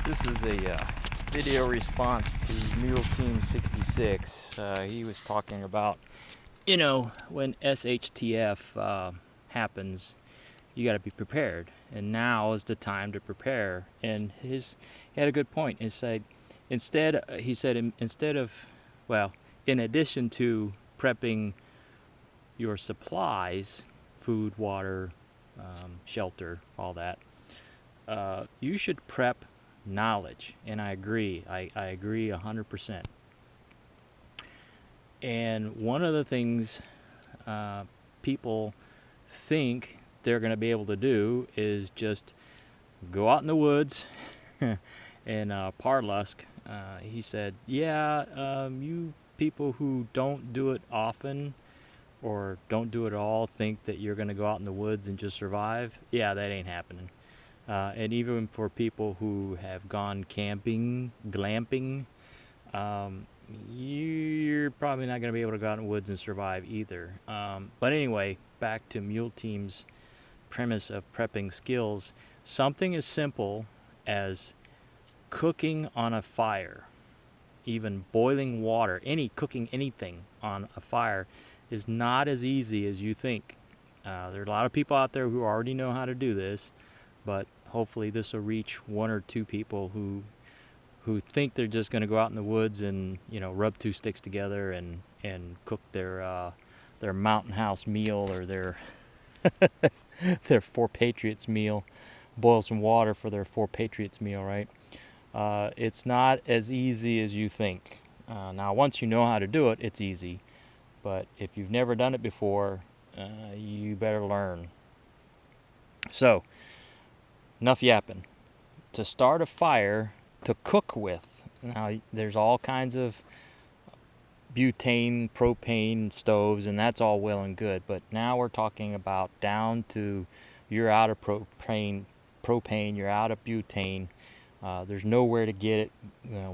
This is a video response to Mule Team 66. He was talking about, when SHTF happens, you got to be prepared, and now is the time to prepare. And he had a good point. He said, instead of, well, in addition to prepping your supplies, food, water, shelter, all that, you should prep knowledge. And I agree. I agree 100%. And one of the things people think they're going to be able to do is just go out in the woods. And Parlusk, he said, yeah, you people who don't do it often or don't do it at all think that you're going to go out in the woods and just survive. Yeah, that ain't happening. And even for people who have gone camping, glamping, you're probably not going to be able to go out in the woods and survive either. But anyway, back to Mule Team's premise of prepping skills. Something as simple as cooking on a fire, even boiling water, cooking anything on a fire is not as easy as you think. There are a lot of people out there who already know how to do this, but hopefully this will reach one or two people who think they're just going to go out in the woods and rub two sticks together and cook their Mountain House meal or their their Four Patriots meal, boil some water for their Four Patriots meal, right? It's not as easy as you think. Now, once you know how to do it, it's easy. But if you've never done it before, you better learn. So, enough yapping. To start a fire to cook with. Now, there's all kinds of butane, propane stoves, and that's all well and good. But now we're talking about down to you're out of propane, you're out of butane. There's nowhere to get it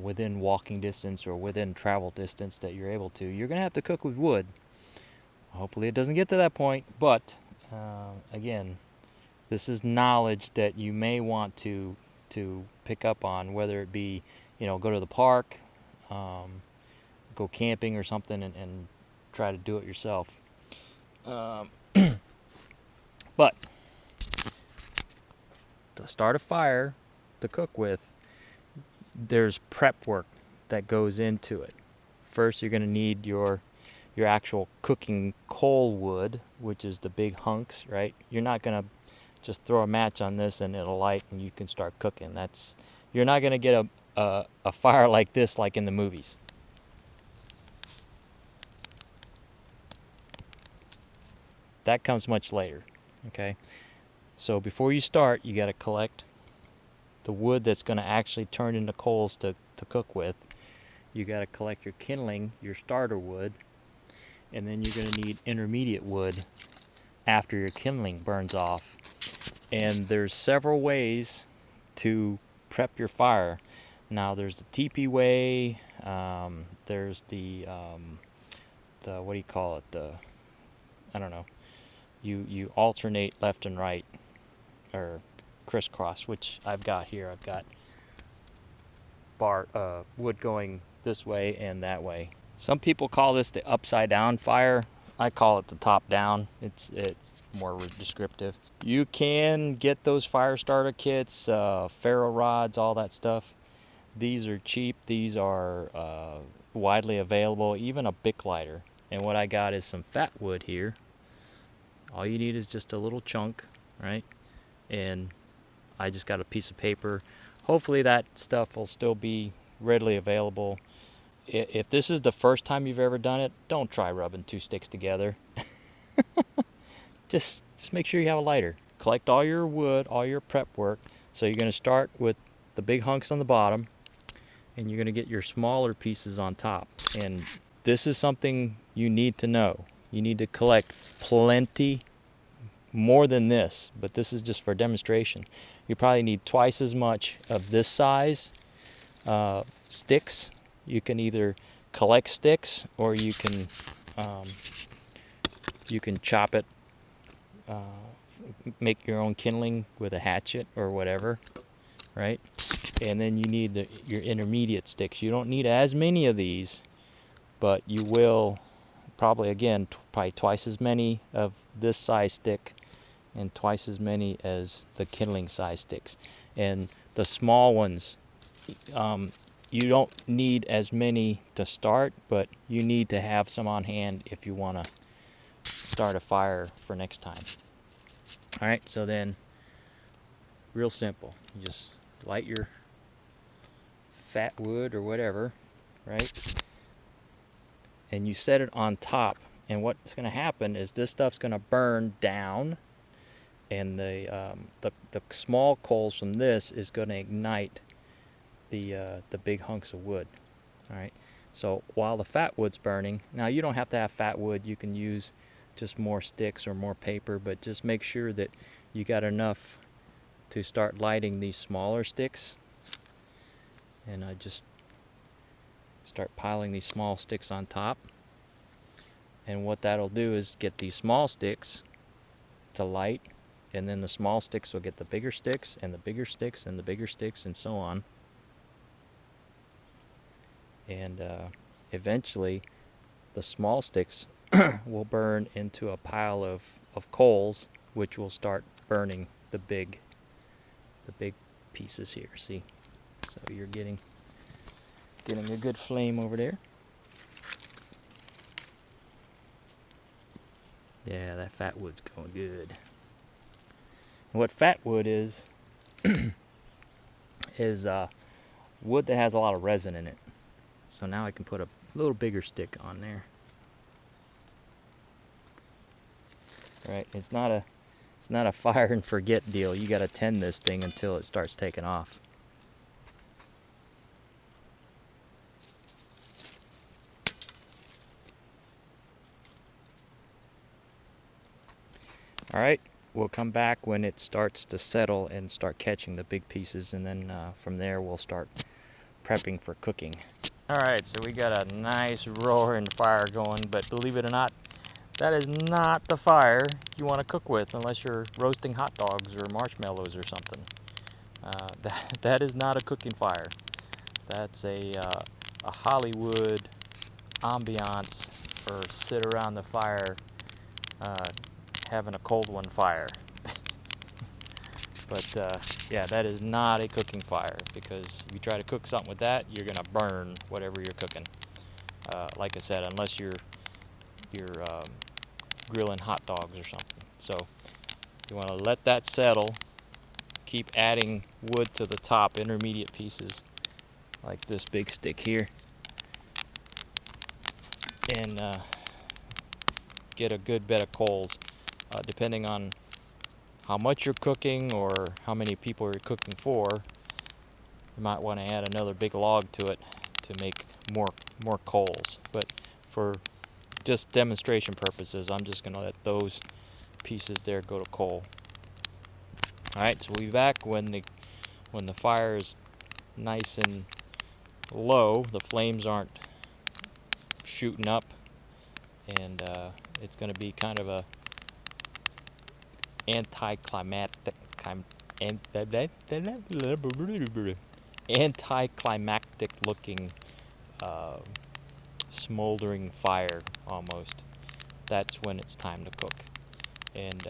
within walking distance or within travel distance that you're able to. You're going to have to cook with wood. Hopefully it doesn't get to that point, but again, this is knowledge that you may want to pick up on, whether it be, go to the park, go camping or something and try to do it yourself. But to start a fire to cook with, there's prep work that goes into it. First, you're going to need your actual cooking coal wood, which is the big hunks, right? You're not going to just throw a match on this and it'll light and you can start cooking. You're not going to get a fire like this like in the movies. That comes much later, okay? So before you start, you got to collect the wood that's going to actually turn into coals to cook with. You got to collect your kindling, your starter wood, and then you're going to need intermediate wood after your kindling burns off. And there's several ways to prep your fire. Now there's the teepee way, there's the what do you call it, I don't know, you alternate left and right, or crisscross, which I've got here. I've got wood going this way and that way. Some people call this the upside down fire. I call it the top down. It's more descriptive. You can get those fire starter kits, ferro rods, all that stuff. These are cheap. These are widely available, even a Bic lighter. And what I got is some fat wood here. All you need is just a little chunk, right? And I just got a piece of paper. Hopefully that stuff will still be readily available. If this is the first time you've ever done it, don't try rubbing two sticks together. Just make sure you have a lighter. Collect all your wood, all your prep work. So you're going to start with the big hunks on the bottom, and you're going to get your smaller pieces on top. And this is something you need to know. You need to collect plenty more than this, but this is just for demonstration. You probably need twice as much of this size sticks. You can either collect sticks or you can chop it, make your own kindling with a hatchet or whatever, right? And then you need your intermediate sticks. You don't need as many of these, but you will probably, again, probably twice as many of this size stick and twice as many as the kindling size sticks. And the small ones, you don't need as many to start, but you need to have some on hand if you want to start a fire for next time. All right, so then, real simple. You just light your fat wood or whatever, right? And you set it on top. And what's going to happen is this stuff's going to burn down, and the small coals from this is going to ignite the big hunks of wood. All right. So while the fat wood's burning, now you don't have to have fat wood. You can use just more sticks or more paper, but just make sure that you got enough to start lighting these smaller sticks. And I just start piling these small sticks on top. And what that'll do is get these small sticks to light, and then the small sticks will get the bigger sticks and the bigger sticks and the bigger sticks and so on. And eventually the small sticks will burn into a pile of coals, which will start burning the big pieces here. See? So you're getting a good flame over there. Yeah, that fat wood's going good. And what fat wood is is wood that has a lot of resin in it. So now I can put a little bigger stick on there. Right? It's not a fire and forget deal. You got to tend this thing until it starts taking off. All right, we'll come back when it starts to settle and start catching the big pieces, and then from there we'll start prepping for cooking. All right, so we got a nice roaring fire going, but believe it or not, that is not the fire you want to cook with unless you're roasting hot dogs or marshmallows or something. That is not a cooking fire. That's a Hollywood ambiance for sit around the fire having a cold one fire. But yeah, that is not a cooking fire, because if you try to cook something with that, you're gonna burn whatever you're cooking. Like I said, unless you're grilling hot dogs or something. So you want to let that settle. Keep adding wood to the top, intermediate pieces, like this big stick here, and get a good bed of coals. Depending on how much you're cooking or how many people you're cooking for, you might want to add another big log to it to make more coals. But for just demonstration purposes, I'm just going to let those pieces there go to coal. Alright, so we'll be back when the fire is nice and low, the flames aren't shooting up, and it's going to be kind of a anticlimactic looking smoldering fire almost. That's when it's time to cook. And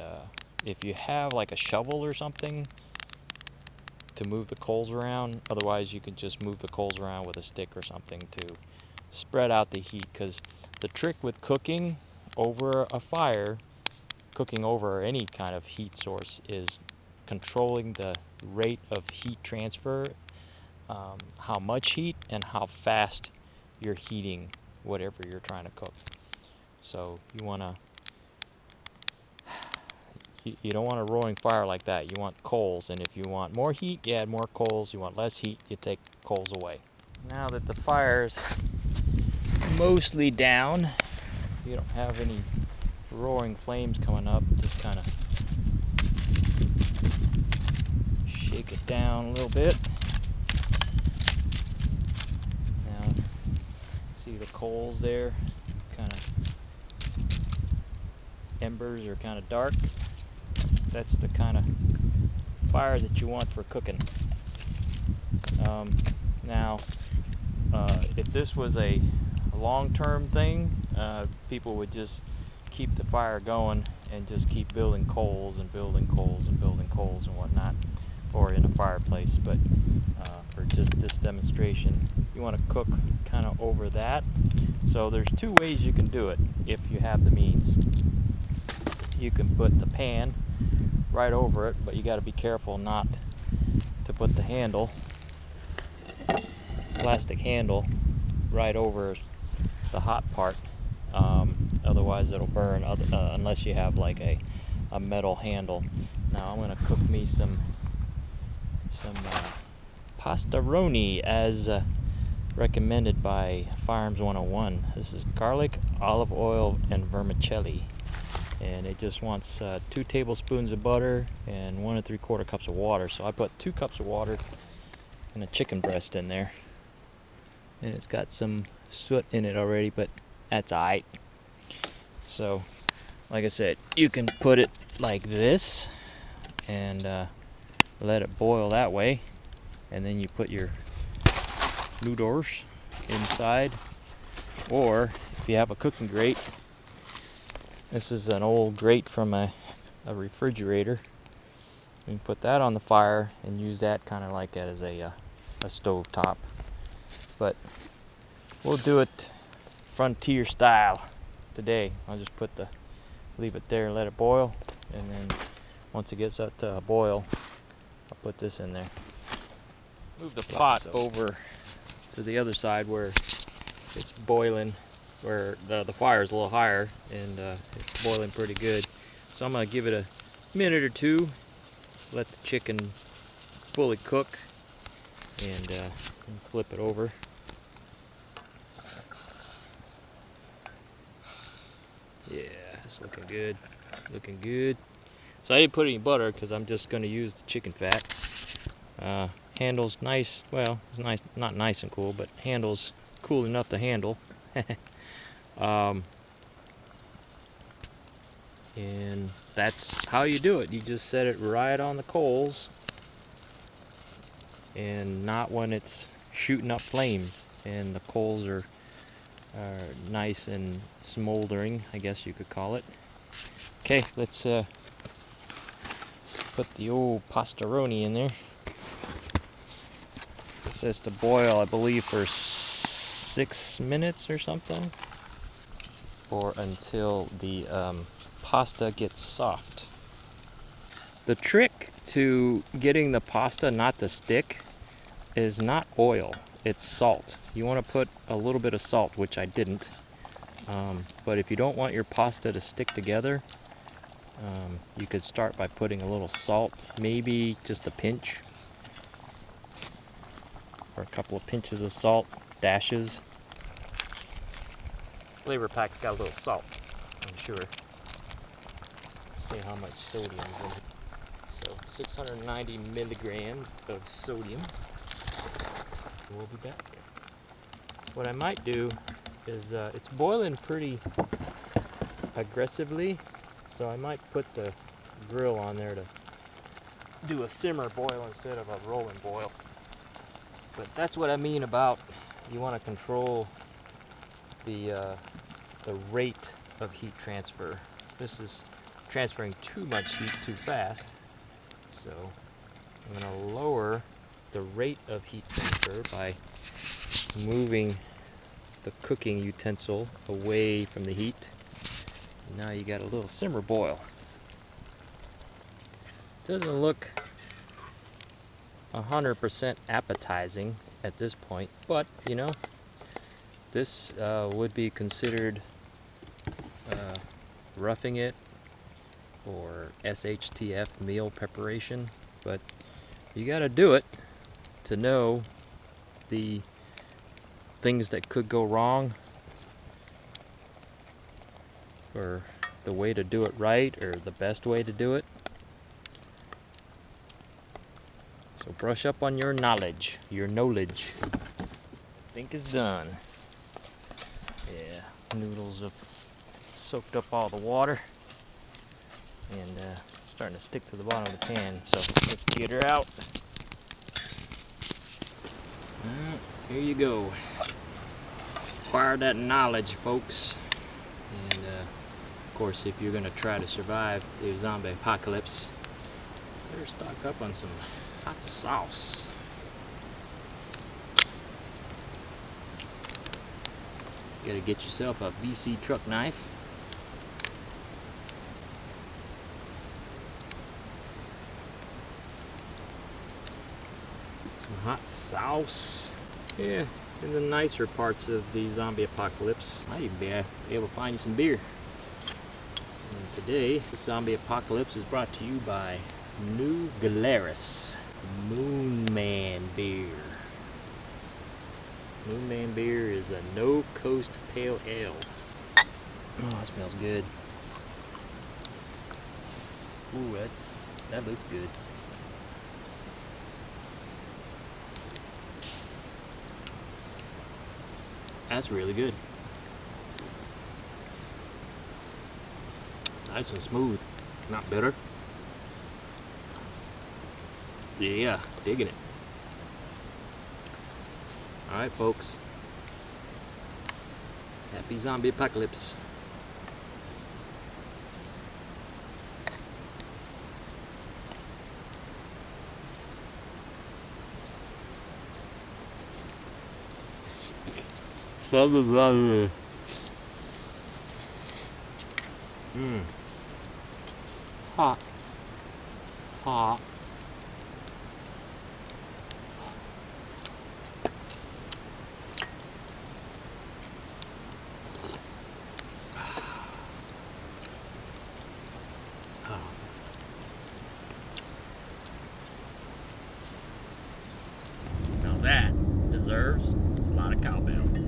if you have like a shovel or something to move the coals around, otherwise you can just move the coals around with a stick or something to spread out the heat, because the trick with cooking over a fire, cooking over any kind of heat source, is controlling the rate of heat transfer, how much heat and how fast you're heating whatever you're trying to cook. So you want to you don't want a roaring fire like that. You want coals, and if you want more heat, you add more coals. You want less heat, you take coals away. Now that the fire's mostly down, you don't have any roaring flames coming up, just kind of shake it down a little bit. Now, see the coals there, kind of embers are kind of dark. That's the kind of fire that you want for cooking. Now, if this was a long-term thing, people would just keep the fire going and just keep building coals and building coals and building coals and whatnot, or in a fireplace. But for just this demonstration, you want to cook kind of over that. So there's two ways you can do it if you have the means. You can put the pan right over it, but you got to be careful not to put the handle, plastic handle, right over the hot part. Otherwise it'll burn, unless you have like a metal handle. Now I'm going to cook me some pastaroni as recommended by Firearms 101. This is garlic, olive oil, and vermicelli. And it just wants 2 tablespoons of butter and 1 3/4 cups of water. So I put 2 cups of water and a chicken breast in there. And it's got some soot in it already, but that's alright. So, like I said, you can put it like this and let it boil that way. And then you put your noodles inside. Or, if you have a cooking grate, this is an old grate from a refrigerator. You can put that on the fire and use that kind of like as a stove top. But we'll do it frontier style today. I'll just leave it there and let it boil, and then once it gets up to a boil, I'll put this in there. Move the pot over to the other side where it's boiling, where the fire is a little higher, and it's boiling pretty good. So I'm going to give it a minute or two, let the chicken fully cook, and flip it over. Yeah, it's looking good, looking good. So I didn't put any butter because I'm just going to use the chicken fat. Handle's nice, well, it's nice, not nice and cool, but handle's cool enough to handle. And that's how you do it. You just set it right on the coals, and not when it's shooting up flames and the coals are nice and smoldering, I guess you could call it. Okay, let's put the old pastaroni in there. It says to boil, I believe, for 6 minutes or something, or until the pasta gets soft. The trick to getting the pasta not to stick is not oil, it's salt. You want to put a little bit of salt, which I didn't. But if you don't want your pasta to stick together, you could start by putting a little salt, maybe just a pinch, or a couple of pinches of salt, dashes. Flavor pack's got a little salt, I'm sure. Let's see how much sodium is in it. So 690 milligrams of sodium. We'll be back. What I might do is, it's boiling pretty aggressively, so I might put the grill on there to do a simmer boil instead of a rolling boil. But that's what I mean about, you want to control the rate of heat transfer. This is transferring too much heat too fast, so I'm going to lower the rate of heat transfer by moving the cooking utensil away from the heat. Now you got a little simmer boil. Doesn't look 100% appetizing at this point, but you know, this would be considered roughing it or SHTF meal preparation, but you got to do it to know the things that could go wrong, or the way to do it right, or the best way to do it. So brush up on your knowledge, I think it's done. Yeah, noodles have soaked up all the water, and it's starting to stick to the bottom of the pan, so let's get her out. Here you go. Acquire that knowledge, folks. And of course, if you're gonna try to survive the zombie apocalypse, better stock up on some hot sauce. Gotta get yourself a VC truck knife. Some hot sauce. Yeah, in the nicer parts of the zombie apocalypse, might even be able to find you some beer. And today, the zombie apocalypse is brought to you by New Glarus Moonman Beer. Moonman Beer is a no-coast pale ale. Oh, that smells good. Ooh, that looks good. That's really good. Nice and smooth. Not bitter. Yeah, digging it. Alright, folks. Happy zombie apocalypse. Mmm. Hot. Hot. Now that deserves a lot of cowbell.